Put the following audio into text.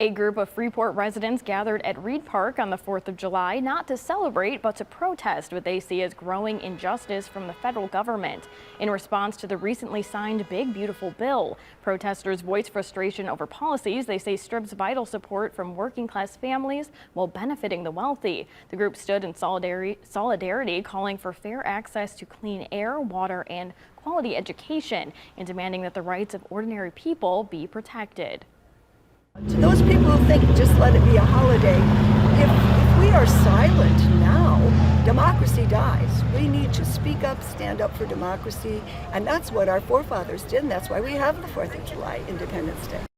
A group of Freeport residents gathered at Reed Park on the 4th of July not to celebrate but to protest what they see as growing injustice from the federal government. In response to the recently signed Big Beautiful Bill, protesters voiced frustration over policies they say strips vital support from working class families while benefiting the wealthy. The group stood in solidarity, calling for fair access to clean air, water, and quality education, and demanding that the rights of ordinary people be protected. To those people who think just let it be a holiday, if we are silent now, democracy dies. We need to speak up, stand up for democracy, and that's what our forefathers did, and that's why we have the 4th of July, Independence Day.